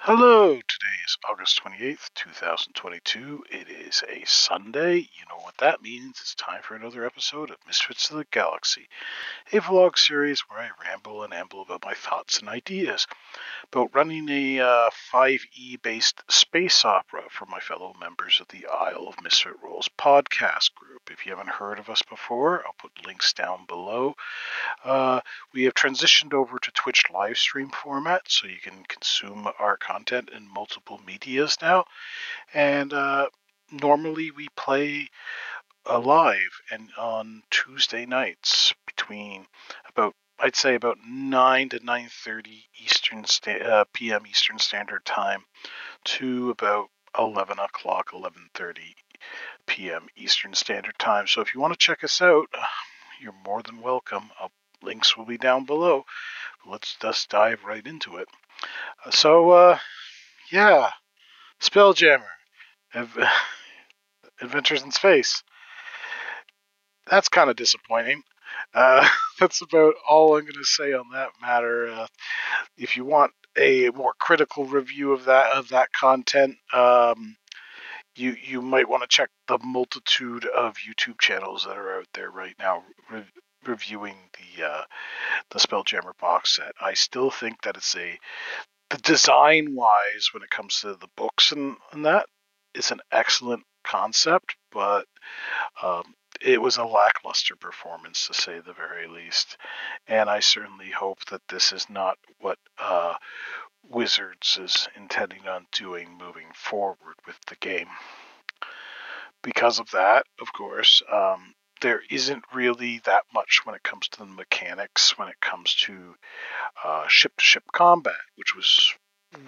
Hello, today is August 28th, 2022. It is a Sunday. You know what that means. It's time for another episode of Misfits of the Galaxy, a vlog series where I ramble and amble about my thoughts and ideas about running a 5e based space opera for my fellow members of the Isle of Misfit Rolls podcast group. If you haven't heard of us before, I'll put links down below. We have transitioned over to Twitch live stream format, so you can consume our content in multiple medias now. And normally we play live and on Tuesday nights between I'd say about 9 to 9:30 p.m. Eastern Standard Time to about 11 o'clock, 11:30 p.m. Eastern Standard Time. So if you want to check us out, you're more than welcome. Links will be down below. Let's just dive right into it. Yeah, Spelljammer, Adventures in Space. That's kind of disappointing. That's about all I'm going to say on that matter. If you want a more critical review of that content, you might want to check the multitude of YouTube channels that are out there right now reviewing the Spelljammer box set. I still think that the design wise, when it comes to the books and that, is an excellent concept, but it was a lackluster performance, to say the very least. And I certainly hope that this is not what Wizards is intending on doing moving forward with the game. Because of that, of course, there isn't really that much when it comes to the mechanics, when it comes to ship-to-ship combat, which was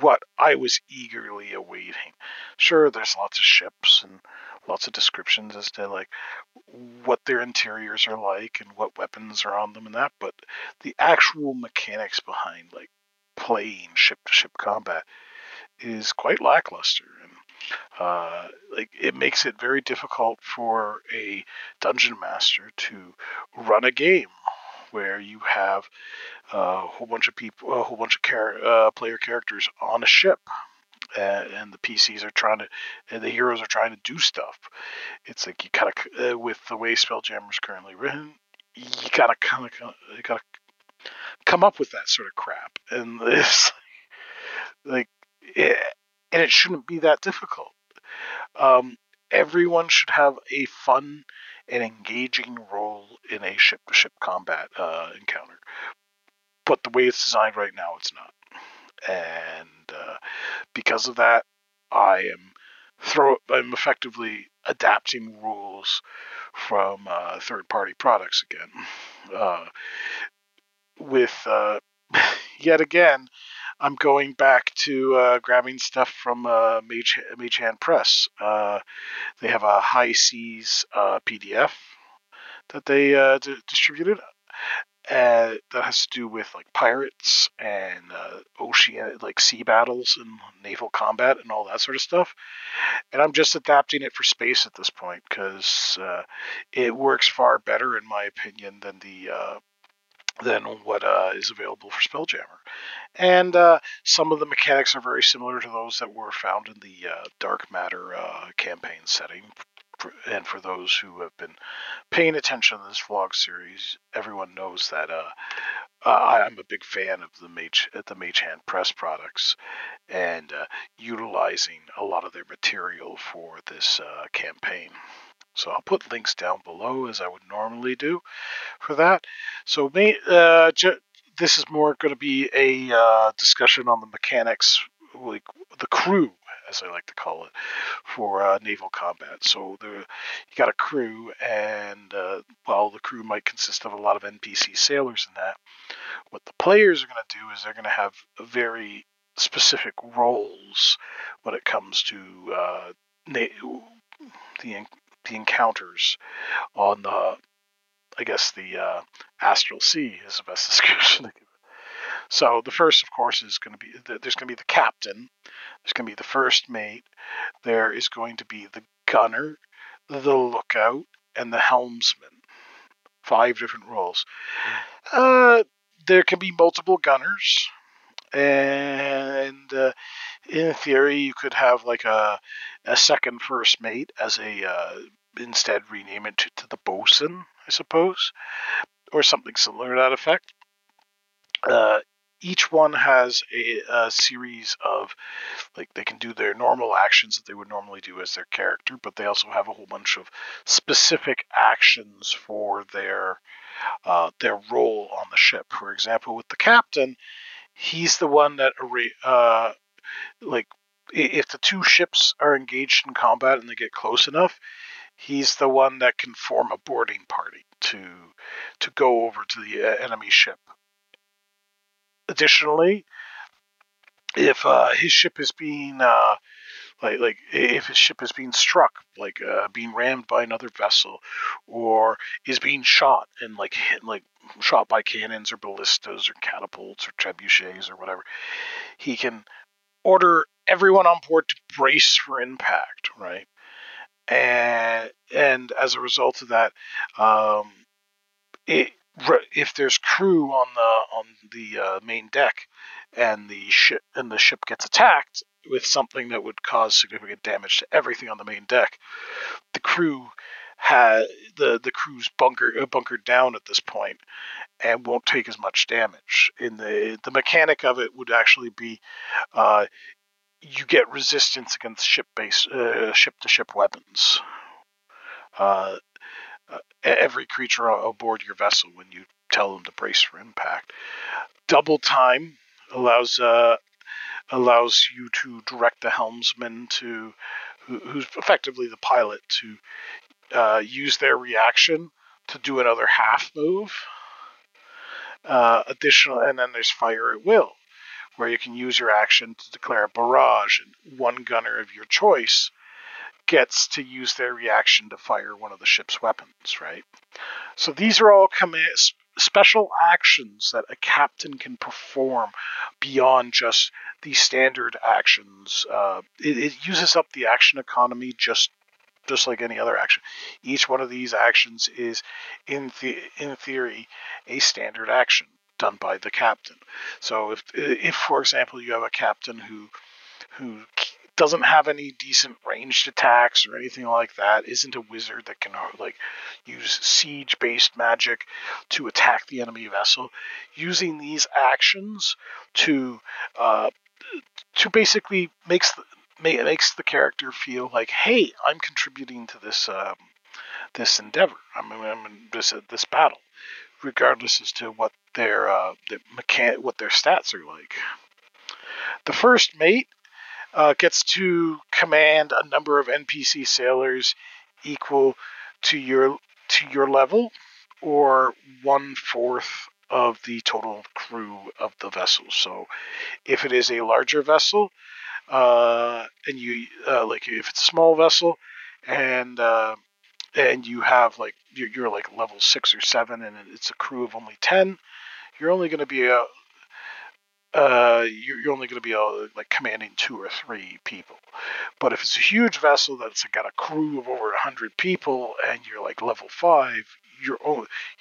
what I was eagerly awaiting. Sure, there's lots of ships and lots of descriptions as to like what their interiors are like and what weapons are on them and that, but the actual mechanics behind like playing ship-to-ship combat is quite lackluster, and it makes it very difficult for a dungeon master to run a game where you have a whole bunch of people, a whole bunch of player characters on a ship, and the PCs are and the heroes are trying to do stuff. It's like you gotta, with the way Spelljammer is currently written, you gotta come up with that sort of crap, and it's like, it, and it shouldn't be that difficult. Um, Everyone should have a fun and engaging role in a ship-to-ship combat encounter. But the way it's designed right now, it's not. And because of that, I'm effectively adapting rules from third-party products again. With yet again, I'm going back to grabbing stuff from Mage Hand Press. They have a High Seas PDF that they distributed that has to do with like pirates and ocean, like sea battles and naval combat and all that sort of stuff. And I'm just adapting it for space at this point because it works far better, in my opinion, than what is available for Spelljammer. And some of the mechanics are very similar to those that were found in the Dark Matter campaign setting. And for those who have been paying attention to this vlog series, everyone knows that I'm a big fan of the Mage Hand Press products, and utilizing a lot of their material for this campaign. So I'll put links down below as I would normally do for that. So this is more going to be a discussion on the mechanics, like the crew, as I like to call it, for naval combat. So you got a crew, and the crew might consist of a lot of NPC sailors and that. What the players are going to do is they're going to have very specific roles when it comes to the encounters on the astral sea is the best description to give it. So the first, of course, is going to be there's going to be the captain, there's going to be the first mate, there is going to be the gunner, the lookout, and the helmsman. 5 different roles. There can be multiple gunners, and In theory, you could have like a second first mate as a instead rename it to the bosun, I suppose, or something similar to that effect. Each one has a series of, like, they can do their normal actions that they would normally do as their character, but they also have a whole bunch of specific actions for their role on the ship. For example, with the captain, he's the one that like, if the two ships are engaged in combat and they get close enough, he's the one that can form a boarding party to go over to the enemy ship. Additionally, if his ship is being like if his ship is being struck, like being rammed by another vessel, or is being shot and like shot by cannons or ballistas or catapults or trebuchets or whatever, he can order everyone on board to brace for impact, right? And as a result of that, um, it, if there's crew on the main deck, and the ship gets attacked with something that would cause significant damage to everything on the main deck, the crew had the crew's bunkered down at this point and won't take as much damage. In the mechanic of it would actually be, you get resistance against ship to ship weapons. Uh, every creature aboard your vessel when you tell them to brace for impact. Double time allows you to direct the helmsman who's effectively the pilot, to use their reaction to do another half move. And then there's fire at will, where you can use your action to declare a barrage, and one gunner of your choice gets to use their reaction to fire one of the ship's weapons, right? So these are all special actions that a captain can perform beyond just the standard actions. It uses up the action economy just like any other action. Each one of these actions is, in theory, a standard action done by the captain. So if for example, you have a captain who doesn't have any decent ranged attacks or anything like that, isn't a wizard that can like use siege-based magic to attack the enemy vessel, using these actions to basically makes the character feel like, hey, I'm contributing to this endeavor. I'm in this battle, regardless as to what their what their stats are like. The first mate gets to command a number of NPC sailors equal to your level, or 1/4 of the total crew of the vessel. So, if it is a larger vessel, and you like if it's a small vessel, and you have like you're like level 6 or 7, and it's a crew of only 10, you're only going to be you're only going to be like commanding 2 or 3 people. But if it's a huge vessel that's got a crew of over 100 people and you're like level 5, you're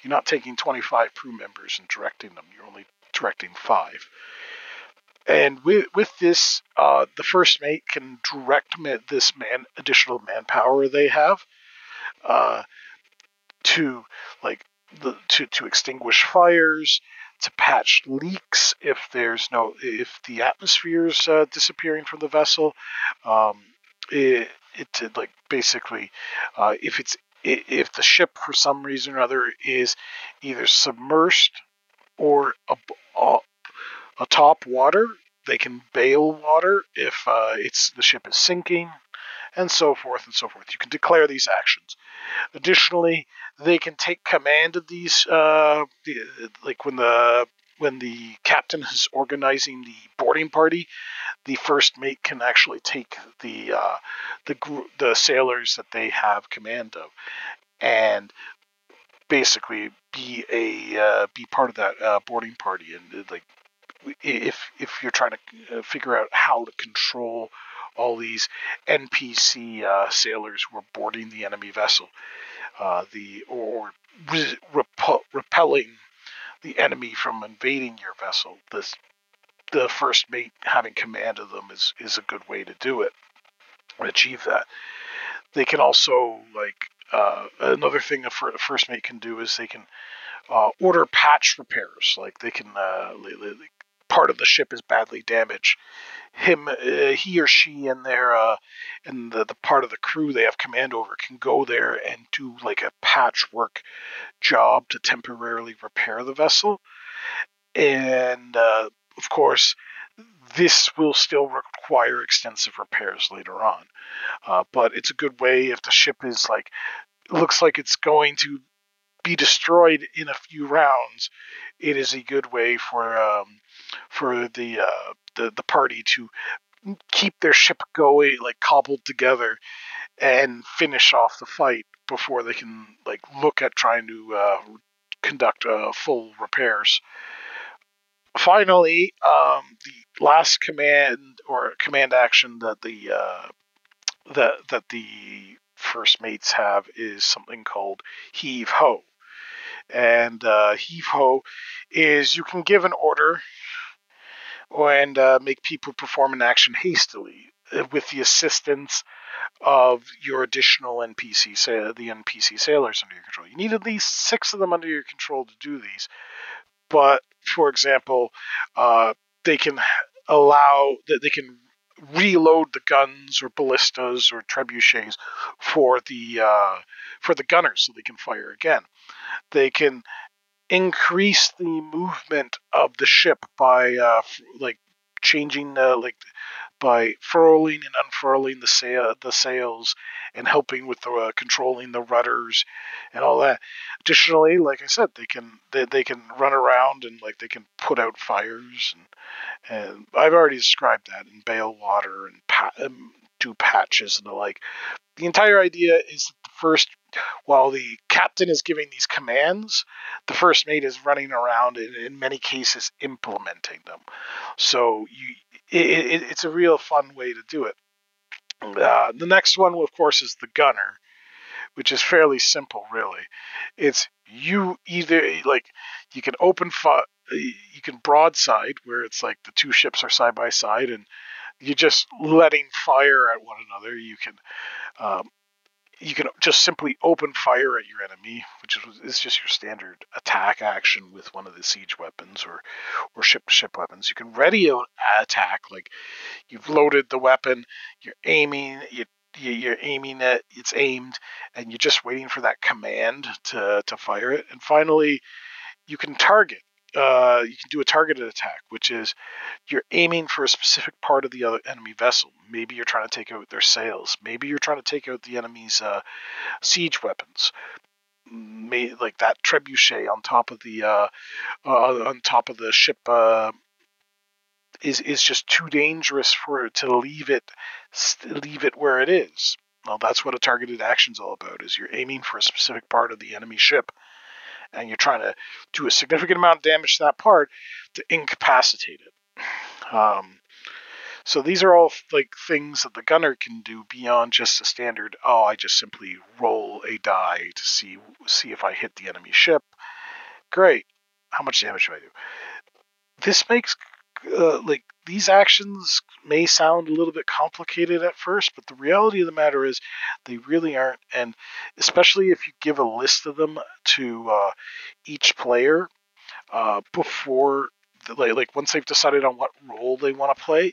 not taking 25 crew members and directing them. You're only directing 5. And with this, the first mate can direct this additional manpower they have to like to extinguish fires, to patch leaks if the atmosphere is disappearing from the vessel. To like basically, if the ship for some reason or other is either submersed or atop water, they can bail water if the ship is sinking, and so forth and so forth. You can declare these actions. Additionally, they can take command of these, like when the captain is organizing the boarding party, the first mate can actually take the sailors that they have command of, and basically be part of that boarding party. And like, if you're trying to figure out how to control all these NPC sailors who are boarding the enemy vessel, repelling the enemy from invading your vessel, the first mate having command of them is a good way to do it and achieve that. They can also, like, another thing a first mate can do is they can order patch repairs. Like, they can, part of the ship is badly damaged. He or she and the part of the crew they have command over can go there and do like a patchwork job to temporarily repair the vessel. And of course, this will still require extensive repairs later on. But it's a good way if the ship is like, looks like it's going to be destroyed in a few rounds. It is a good way for the party to keep their ship going, like cobbled together, and finish off the fight before they can like look at trying to conduct full repairs. Finally, the last command action that the first mates have is something called heave ho. And heave ho is you can give an order and make people perform an action hastily with the assistance of your additional the NPC sailors under your control. You need at least 6 of them under your control to do these. But for example, they can they can reload the guns or ballistas or trebuchets for the gunners so they can fire again. They can increase the movement of the ship by like changing by furling and unfurling the sails and helping with the controlling the rudders and all that. Additionally, like I said, they can run around and like they can put out fires and I've already described that and bail water and do patches and the like. The entire idea is that while the captain is giving these commands, the first mate is running around and in many cases implementing them. So it's a real fun way to do it. The next one, of course, is the gunner, which is fairly simple, really. It's you either like you can you can broadside where it's like the two ships are side by side and you're just letting fire at one another. You can just simply open fire at your enemy, which is just your standard attack action with one of the siege weapons or ship weapons. You can ready an attack, like you've loaded the weapon, you're aiming, you're aiming it, it's aimed, and you're just waiting for that command to fire it. And finally, you can target. You can do a targeted attack, which is you're aiming for a specific part of the other enemy vessel. Maybe you're trying to take out their sails. Maybe you're trying to take out the enemy's siege weapons. Like that trebuchet on top of the ship is just too dangerous to leave it where it is. Well, that's what a targeted action's all about. Is you're aiming for a specific part of the enemy ship, and you're trying to do a significant amount of damage to that part to incapacitate it. So these are all like things that the gunner can do beyond just a standard, I just simply roll a die to see if I hit the enemy ship. Great. How much damage do I do? This makes these actions may sound a little bit complicated at first, but the reality of the matter is they really aren't. And especially if you give a list of them to each player before, once they've decided on what role they want to play,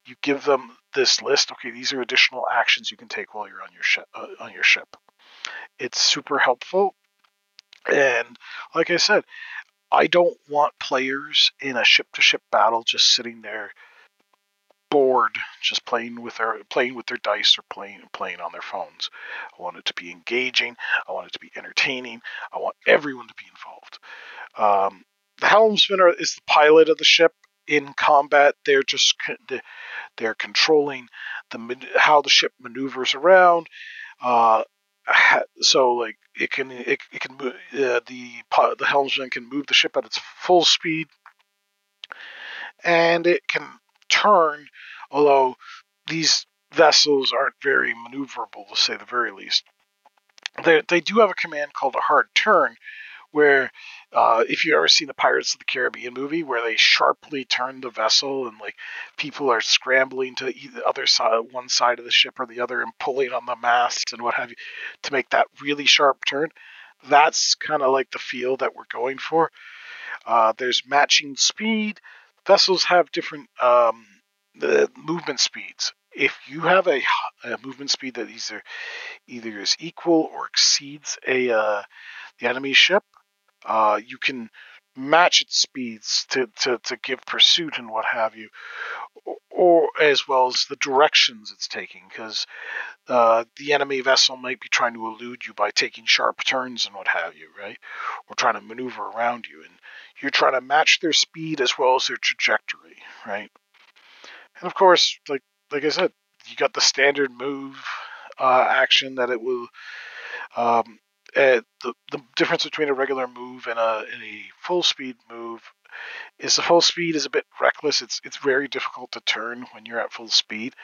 you give them this list. Okay, these are additional actions you can take while you're on your ship. It's super helpful. And like I said, I don't want players in a ship-to-ship battle just sitting there bored, just playing with their dice or playing on their phones. I want it to be engaging. I want it to be entertaining. I want everyone to be involved. The Helm Spinner is the pilot of the ship. In combat, they're controlling how the ship maneuvers around. So like it can move, the helmsman can move the ship at its full speed, and it can turn. Although these vessels aren't very maneuverable, to say the very least, they do have a command called a hard turn, where if you've ever seen the Pirates of the Caribbean movie, where they sharply turn the vessel and like people are scrambling to either other side, one side of the ship or the other, and pulling on the masts and what have you to make that really sharp turn. That's kind of like the feel that we're going for. There's matching speed. Vessels have different the movement speeds. If you have a movement speed that either is equal or exceeds the enemy ship, you can match its speeds to give pursuit and what have you, or as well as the directions it's taking, because the enemy vessel might be trying to elude you by taking sharp turns and what have you, right? Or trying to maneuver around you, and you're trying to match their speed as well as their trajectory, right? And of course, like I said, you got the standard move action that it will. The difference between a regular move and a full speed move is the full speed is a bit reckless. It's very difficult to turn when you're at full speed.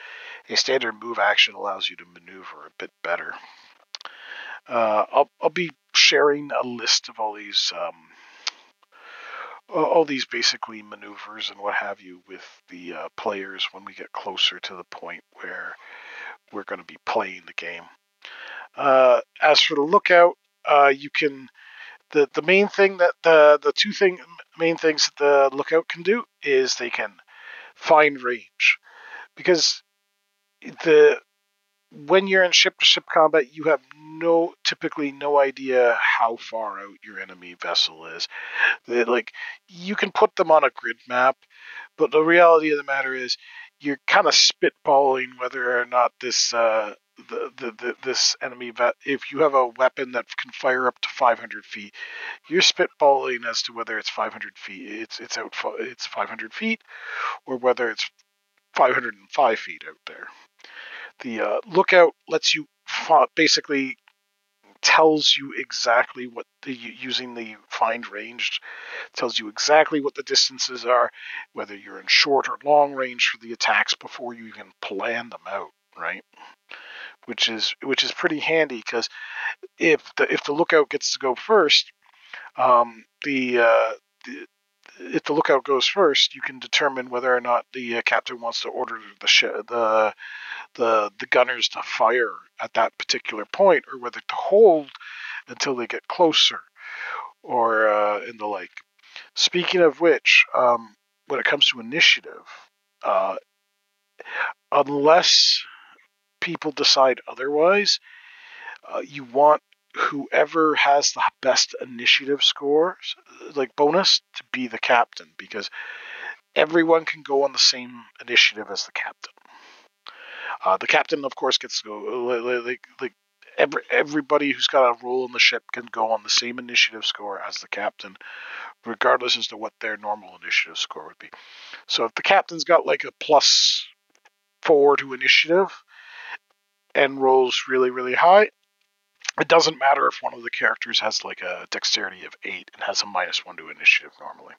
A standard move action allows you to maneuver a bit better. I'll be sharing a list of all these basically maneuvers and what have you with the players when we get closer to the point where we're going to be playing the game. As for the lookout, you can the main thing that the main things that the lookout can do is they can find range, because the when you're in ship-to-ship combat, you have typically no idea how far out your enemy vessel is. Like, you can put them on a grid map, but the reality of the matter is you're kind of spitballing whether or not this this enemy if you have a weapon that can fire up to 500 feet, you're spitballing as to whether it's 500 feet, it's 500 feet, or whether it's 505 feet out there. The lookout lets you basically tells you exactly what using the find range tells you exactly what the distances are, whether you're in short or long range for the attacks before you even plan them out, right? Which is pretty handy, because if the lookout gets to go first, if the lookout goes first, you can determine whether or not the captain wants to order the gunners to fire at that particular point, or whether to hold until they get closer, or and the like. Speaking of which, when it comes to initiative, unless people decide otherwise, you want whoever has the best initiative scores, like bonus, to be the captain, because everyone can go on the same initiative as the captain. The captain, of course, gets to go everybody who's got a role in the ship can go on the same initiative score as the captain, regardless as to what their normal initiative score would be. So if the captain's got like a +4 to initiative and rolls really, really high, it doesn't matter if one of the characters has like a dexterity of 8 and has a -1 to initiative normally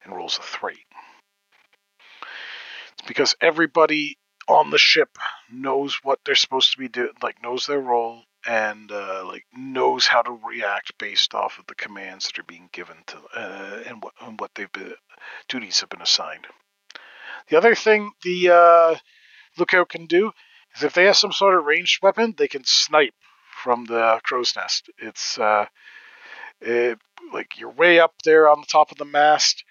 and rolls a 3. It's because everybody on the ship knows what they're supposed to be doing, like knows their role, and knows how to react based off of the commands that are being given to and what duties have been assigned. The other thing the lookout can do is, if they have some sort of ranged weapon, they can snipe from the crow's nest. It's like you're way up there on the top of the mast,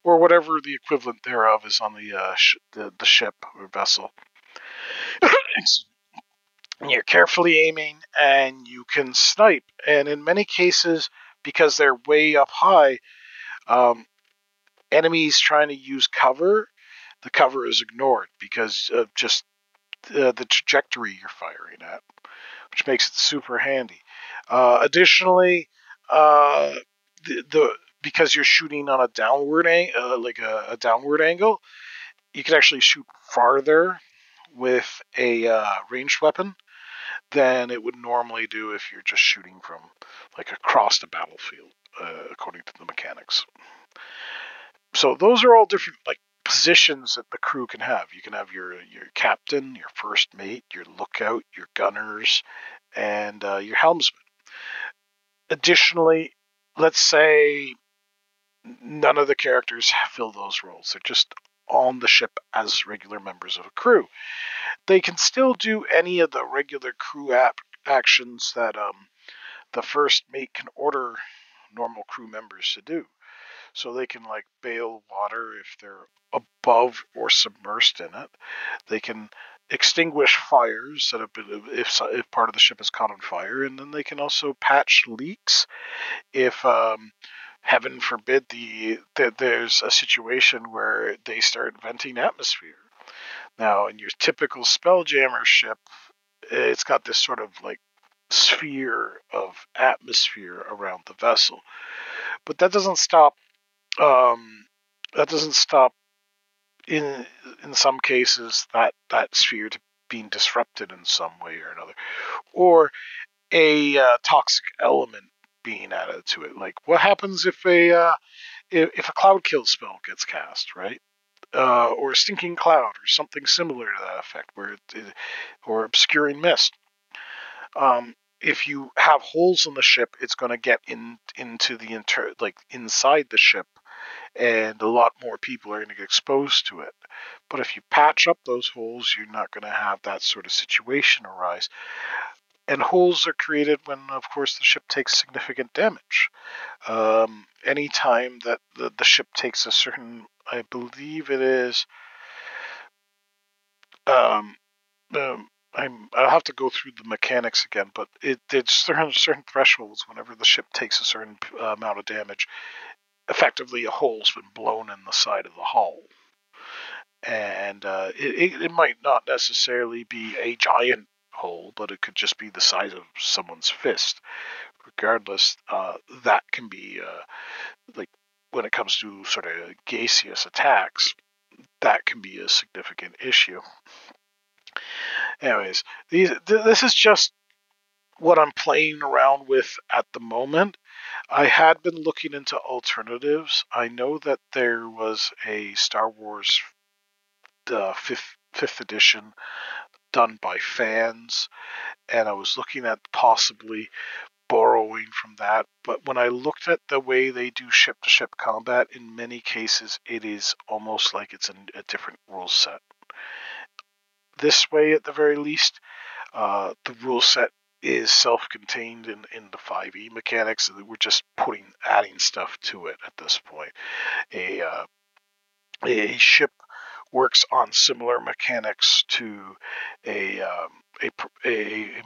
or whatever the equivalent thereof is on the ship or vessel. You're carefully aiming, and you can snipe. And in many cases, because they're way up high, enemies trying to use cover, the cover is ignored because of just the trajectory you're firing at, which makes it super handy. Additionally, because you're shooting on a downward a downward angle, you can actually shoot farther with a ranged weapon than it would normally do if you're just shooting from like across the battlefield, according to the mechanics. So those are all different like positions that the crew can have. You can have your captain, your first mate, your lookout, your gunners, and your helmsman. Additionally, let's say none of the characters fill those roles. They're just on the ship as regular members of a crew. They can still do any of the regular crew actions that the first mate can order normal crew members to do. So they can like bail water if they're above or submersed in it. They can extinguish fires that have been if part of the ship is caught on fire, and then they can also patch leaks if heaven forbid that there's a situation where they start venting atmosphere. Now, in your typical Spelljammer ship, it's got this sort of like sphere of atmosphere around the vessel, but that doesn't stop. Um, that doesn't stop in some cases that sphere to being disrupted in some way or another, or a toxic element being added to it. Like what happens if a cloud kill spell gets cast, right? Or a stinking cloud, or something similar to that effect, or obscuring mist. If you have holes in the ship, it's going to get into the inside the ship, and a lot more people are going to get exposed to it. But if you patch up those holes, you're not going to have that sort of situation arise. And holes are created when, of course, the ship takes significant damage. Anytime that the ship takes a certain, I believe it is, um, I'll have to go through the mechanics again, but it's certain thresholds whenever the ship takes a certain amount of damage. Effectively, a hole's been blown in the side of the hull. And it might not necessarily be a giant hole, but it could just be the size of someone's fist. Regardless, that can be like when it comes to sort of gaseous attacks, that can be a significant issue. Anyways, this is just what I'm playing around with at the moment. I had been looking into alternatives. I know that there was a Star Wars fifth edition done by fans, and I was looking at possibly borrowing from that. But when I looked at the way they do ship-to-ship combat, in many cases it is almost like it's a different rule set. This way, at the very least, the rule set is self-contained in the 5e mechanics. We're just adding stuff to it at this point. A ship works on similar mechanics to a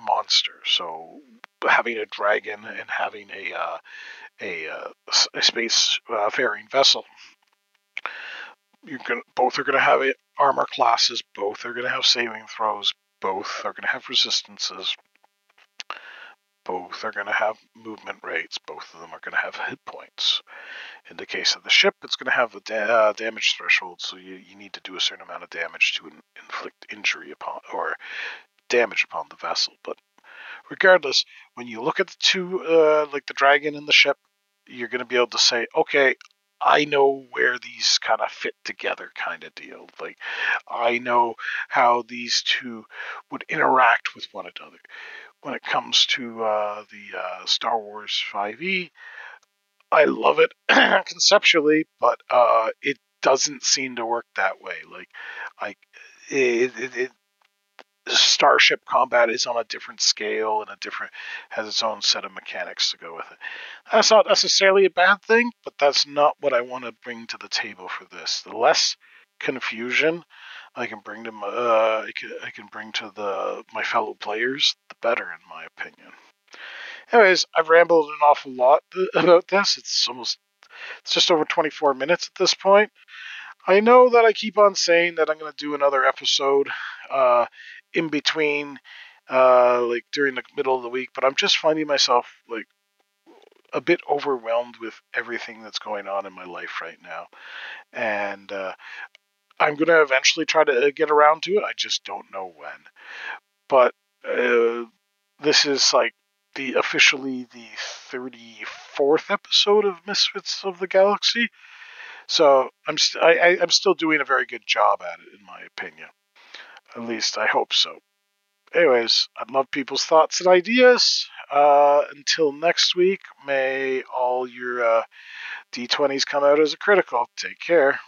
monster. So having a dragon and having a space faring vessel, both are going to have armor classes, both are going to have saving throws, both are going to have resistances, both are going to have movement rates, both of them are going to have hit points. In the case of the ship, it's going to have a damage threshold, so you need to do a certain amount of damage to inflict injury upon or damage upon the vessel. But regardless, when you look at the two, like the dragon and the ship, you're going to be able to say, okay, I know where these kind of fit together, kind of deal. Like, I know how these two would interact with one another. When it comes to the Star Wars 5e, I love it conceptually, but it doesn't seem to work that way. Like, starship combat is on a different scale and has its own set of mechanics to go with it. That's not necessarily a bad thing, but that's not what I want to bring to the table for this. The less confusion I can bring to I can bring to my fellow players, the better, in my opinion. Anyways, I've rambled an awful lot about this. It's just over 24 minutes at this point. I know that I keep on saying that I'm going to do another episode in between, like during the middle of the week, but I'm just finding myself like a bit overwhelmed with everything that's going on in my life right now. And I'm going to eventually try to get around to it. I just don't know when. But this is like officially the 34th episode of Misfits of the Galaxy. So I'm still doing a very good job at it, in my opinion. At least I hope so. Anyways, I'd love people's thoughts and ideas. until next week, may all your D20s come out as a critical. Take care.